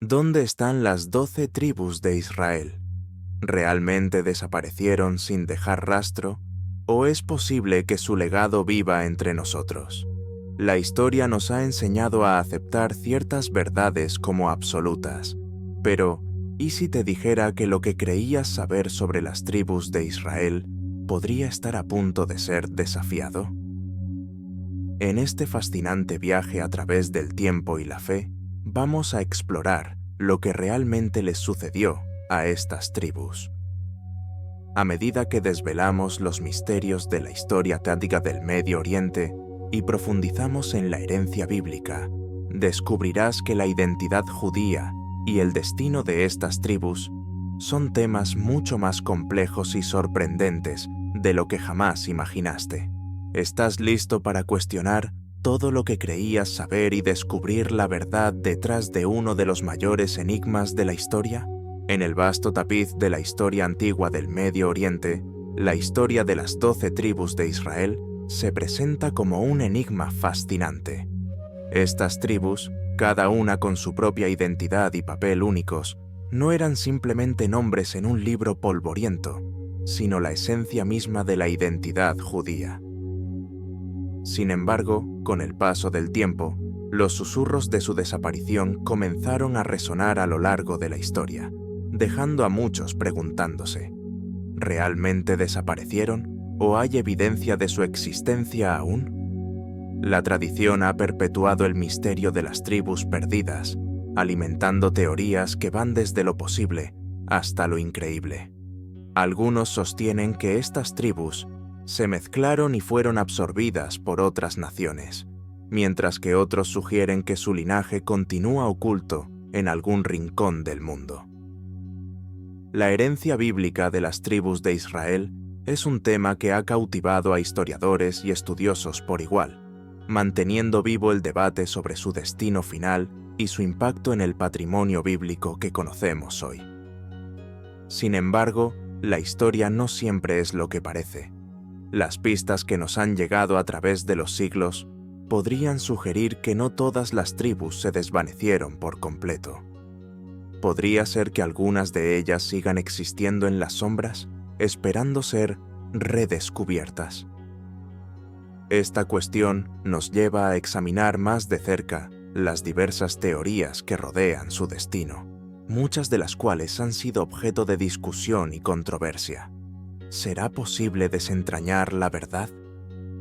¿Dónde están las 12 tribus de Israel? ¿Realmente desaparecieron sin dejar rastro? ¿O es posible que su legado viva entre nosotros? La historia nos ha enseñado a aceptar ciertas verdades como absolutas. Pero, ¿y si te dijera que lo que creías saber sobre las tribus de Israel podría estar a punto de ser desafiado? En este fascinante viaje a través del tiempo y la fe, vamos a explorar lo que realmente les sucedió a estas tribus. A medida que desvelamos los misterios de la historia trágica del Medio Oriente y profundizamos en la herencia bíblica, descubrirás que la identidad judía y el destino de estas tribus son temas mucho más complejos y sorprendentes de lo que jamás imaginaste. ¿Estás listo para cuestionar todo lo que creías saber y descubrir la verdad detrás de uno de los mayores enigmas de la historia? En el vasto tapiz de la historia antigua del Medio Oriente, la historia de las 12 tribus de Israel se presenta como un enigma fascinante. Estas tribus, cada una con su propia identidad y papel únicos, no eran simplemente nombres en un libro polvoriento, sino la esencia misma de la identidad judía. Sin embargo, con el paso del tiempo, los susurros de su desaparición comenzaron a resonar a lo largo de la historia, dejando a muchos preguntándose, ¿realmente desaparecieron o hay evidencia de su existencia aún? La tradición ha perpetuado el misterio de las tribus perdidas, alimentando teorías que van desde lo posible hasta lo increíble. Algunos sostienen que estas tribus se mezclaron y fueron absorbidas por otras naciones, mientras que otros sugieren que su linaje continúa oculto en algún rincón del mundo. La herencia bíblica de las tribus de Israel es un tema que ha cautivado a historiadores y estudiosos por igual, manteniendo vivo el debate sobre su destino final y su impacto en el patrimonio bíblico que conocemos hoy. Sin embargo, la historia no siempre es lo que parece. Las pistas que nos han llegado a través de los siglos podrían sugerir que no todas las tribus se desvanecieron por completo. ¿Podría ser que algunas de ellas sigan existiendo en las sombras, esperando ser redescubiertas? Esta cuestión nos lleva a examinar más de cerca las diversas teorías que rodean su destino, muchas de las cuales han sido objeto de discusión y controversia. ¿Será posible desentrañar la verdad?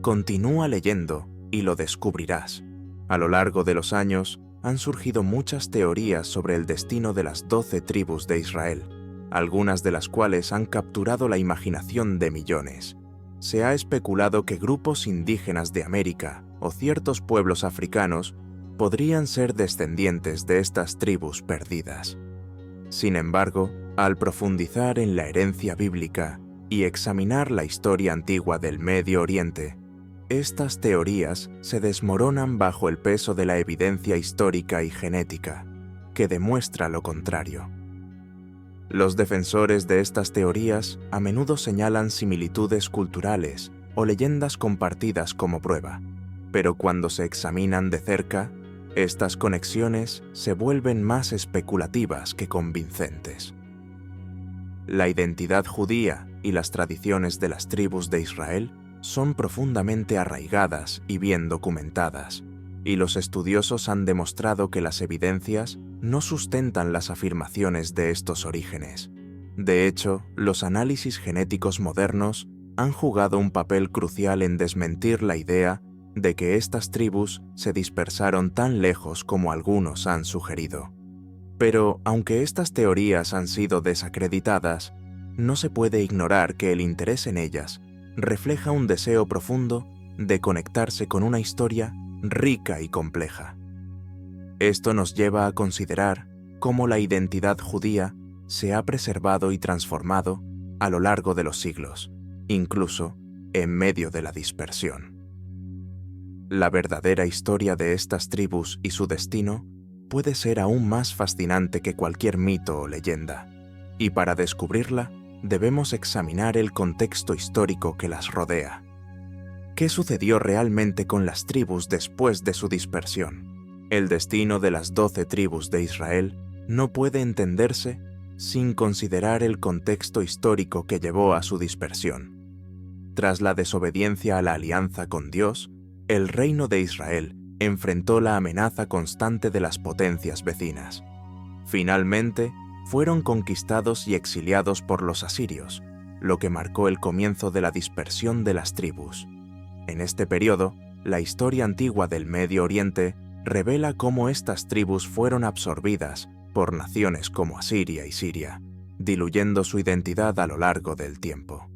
Continúa leyendo y lo descubrirás. A lo largo de los años, han surgido muchas teorías sobre el destino de las 12 tribus de Israel, algunas de las cuales han capturado la imaginación de millones. Se ha especulado que grupos indígenas de América o ciertos pueblos africanos podrían ser descendientes de estas tribus perdidas. Sin embargo, al profundizar en la herencia bíblica y examinar la historia antigua del Medio Oriente, estas teorías se desmoronan bajo el peso de la evidencia histórica y genética, que demuestra lo contrario. Los defensores de estas teorías a menudo señalan similitudes culturales o leyendas compartidas como prueba, pero cuando se examinan de cerca, estas conexiones se vuelven más especulativas que convincentes. La identidad judía y las tradiciones de las tribus de Israel son profundamente arraigadas y bien documentadas, y los estudiosos han demostrado que las evidencias no sustentan las afirmaciones de estos orígenes. De hecho, los análisis genéticos modernos han jugado un papel crucial en desmentir la idea de que estas tribus se dispersaron tan lejos como algunos han sugerido. Pero, aunque estas teorías han sido desacreditadas, no se puede ignorar que el interés en ellas refleja un deseo profundo de conectarse con una historia rica y compleja. Esto nos lleva a considerar cómo la identidad judía se ha preservado y transformado a lo largo de los siglos, incluso en medio de la dispersión. La verdadera historia de estas tribus y su destino puede ser aún más fascinante que cualquier mito o leyenda, y para descubrirla, debemos examinar el contexto histórico que las rodea. ¿Qué sucedió realmente con las tribus después de su dispersión? El destino de las 12 tribus de Israel no puede entenderse sin considerar el contexto histórico que llevó a su dispersión. Tras la desobediencia a la alianza con Dios, el reino de Israel enfrentó la amenaza constante de las potencias vecinas. Finalmente, fueron conquistados y exiliados por los asirios, lo que marcó el comienzo de la dispersión de las tribus. En este periodo, la historia antigua del Medio Oriente revela cómo estas tribus fueron absorbidas por naciones como Asiria y Siria, diluyendo su identidad a lo largo del tiempo.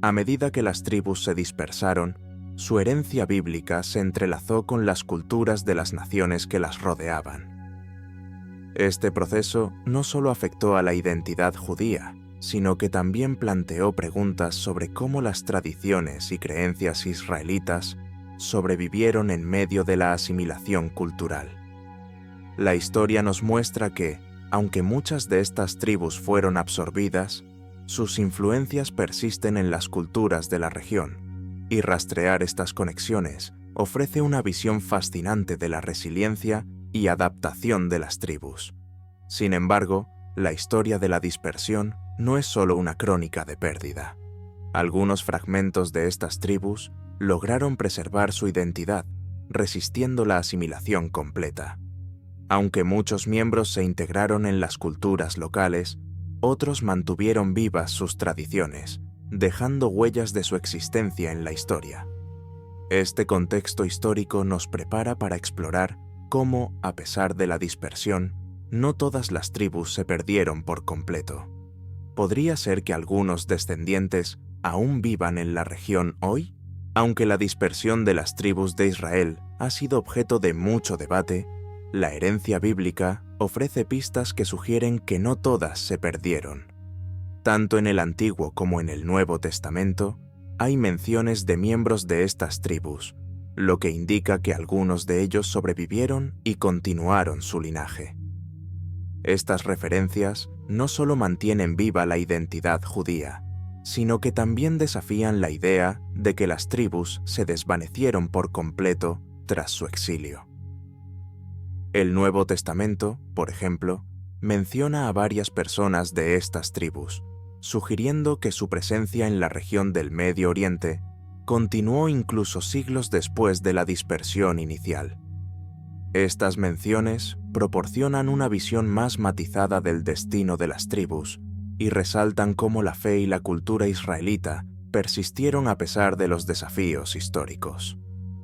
A medida que las tribus se dispersaron, su herencia bíblica se entrelazó con las culturas de las naciones que las rodeaban. Este proceso no solo afectó a la identidad judía, sino que también planteó preguntas sobre cómo las tradiciones y creencias israelitas sobrevivieron en medio de la asimilación cultural. La historia nos muestra que, aunque muchas de estas tribus fueron absorbidas, sus influencias persisten en las culturas de la región, y rastrear estas conexiones ofrece una visión fascinante de la resiliencia y adaptación de las tribus. Sin embargo, la historia de la dispersión no es solo una crónica de pérdida. Algunos fragmentos de estas tribus lograron preservar su identidad, resistiendo la asimilación completa. Aunque muchos miembros se integraron en las culturas locales, otros mantuvieron vivas sus tradiciones, dejando huellas de su existencia en la historia. Este contexto histórico nos prepara para explorar cómo, a pesar de la dispersión, no todas las tribus se perdieron por completo. ¿Podría ser que algunos descendientes aún vivan en la región hoy? Aunque la dispersión de las tribus de Israel ha sido objeto de mucho debate, la herencia bíblica ofrece pistas que sugieren que no todas se perdieron. Tanto en el Antiguo como en el Nuevo Testamento, hay menciones de miembros de estas tribus, lo que indica que algunos de ellos sobrevivieron y continuaron su linaje. Estas referencias no solo mantienen viva la identidad judía, sino que también desafían la idea de que las tribus se desvanecieron por completo tras su exilio. El Nuevo Testamento, por ejemplo, menciona a varias personas de estas tribus, sugiriendo que su presencia en la región del Medio Oriente continuó incluso siglos después de la dispersión inicial. Estas menciones proporcionan una visión más matizada del destino de las tribus y resaltan cómo la fe y la cultura israelita persistieron a pesar de los desafíos históricos.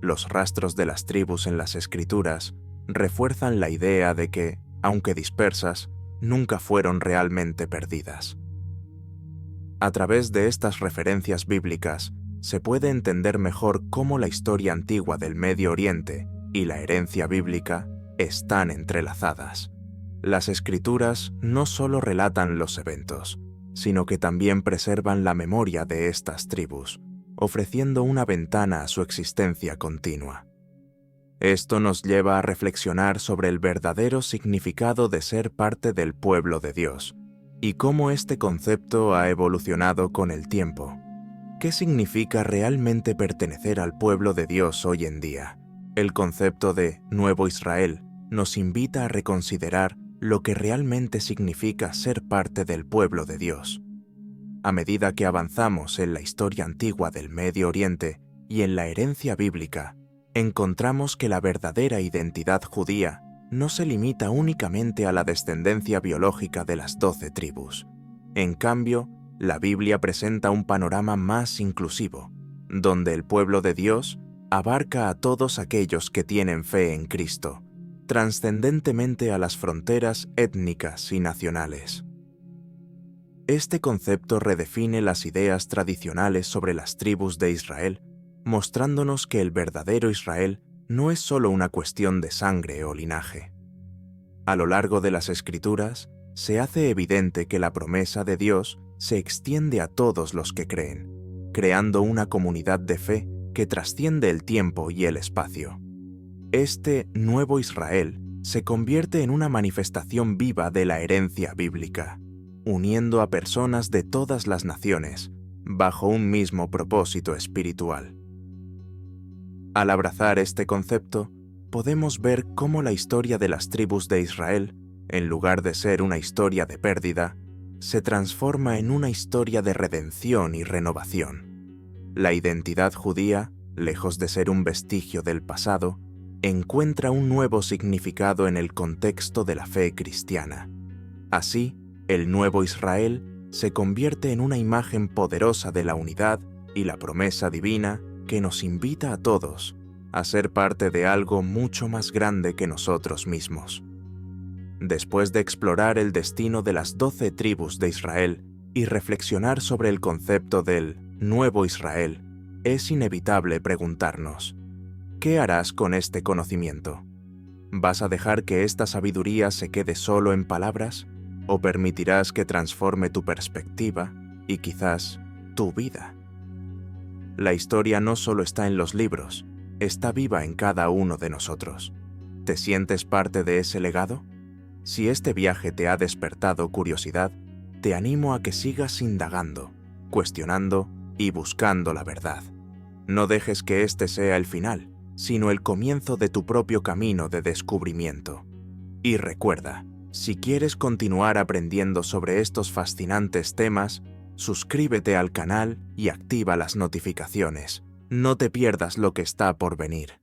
Los rastros de las tribus en las Escrituras refuerzan la idea de que, aunque dispersas, nunca fueron realmente perdidas. A través de estas referencias bíblicas, se puede entender mejor cómo la historia antigua del Medio Oriente y la herencia bíblica están entrelazadas. Las Escrituras no solo relatan los eventos, sino que también preservan la memoria de estas tribus, ofreciendo una ventana a su existencia continua. Esto nos lleva a reflexionar sobre el verdadero significado de ser parte del pueblo de Dios y cómo este concepto ha evolucionado con el tiempo. ¿Qué significa realmente pertenecer al pueblo de Dios hoy en día? El concepto de Nuevo Israel nos invita a reconsiderar lo que realmente significa ser parte del pueblo de Dios. A medida que avanzamos en la historia antigua del Medio Oriente y en la herencia bíblica, encontramos que la verdadera identidad judía no se limita únicamente a la descendencia biológica de las 12 tribus. En cambio, la Biblia presenta un panorama más inclusivo, donde el pueblo de Dios abarca a todos aquellos que tienen fe en Cristo, trascendentemente a las fronteras étnicas y nacionales. Este concepto redefine las ideas tradicionales sobre las tribus de Israel, mostrándonos que el verdadero Israel no es solo una cuestión de sangre o linaje. A lo largo de las Escrituras, se hace evidente que la promesa de Dios se extiende a todos los que creen, creando una comunidad de fe que trasciende el tiempo y el espacio. Este nuevo Israel se convierte en una manifestación viva de la herencia bíblica, uniendo a personas de todas las naciones bajo un mismo propósito espiritual. Al abrazar este concepto, podemos ver cómo la historia de las tribus de Israel en lugar de ser una historia de pérdida, se transforma en una historia de redención y renovación. La identidad judía, lejos de ser un vestigio del pasado, encuentra un nuevo significado en el contexto de la fe cristiana. Así, el nuevo Israel se convierte en una imagen poderosa de la unidad y la promesa divina que nos invita a todos a ser parte de algo mucho más grande que nosotros mismos. Después de explorar el destino de las 12 tribus de Israel y reflexionar sobre el concepto del Nuevo Israel, es inevitable preguntarnos, ¿qué harás con este conocimiento? ¿Vas a dejar que esta sabiduría se quede solo en palabras? ¿O permitirás que transforme tu perspectiva y quizás tu vida? La historia no solo está en los libros, está viva en cada uno de nosotros. ¿Te sientes parte de ese legado? Si este viaje te ha despertado curiosidad, te animo a que sigas indagando, cuestionando y buscando la verdad. No dejes que este sea el final, sino el comienzo de tu propio camino de descubrimiento. Y recuerda, si quieres continuar aprendiendo sobre estos fascinantes temas, suscríbete al canal y activa las notificaciones. No te pierdas lo que está por venir.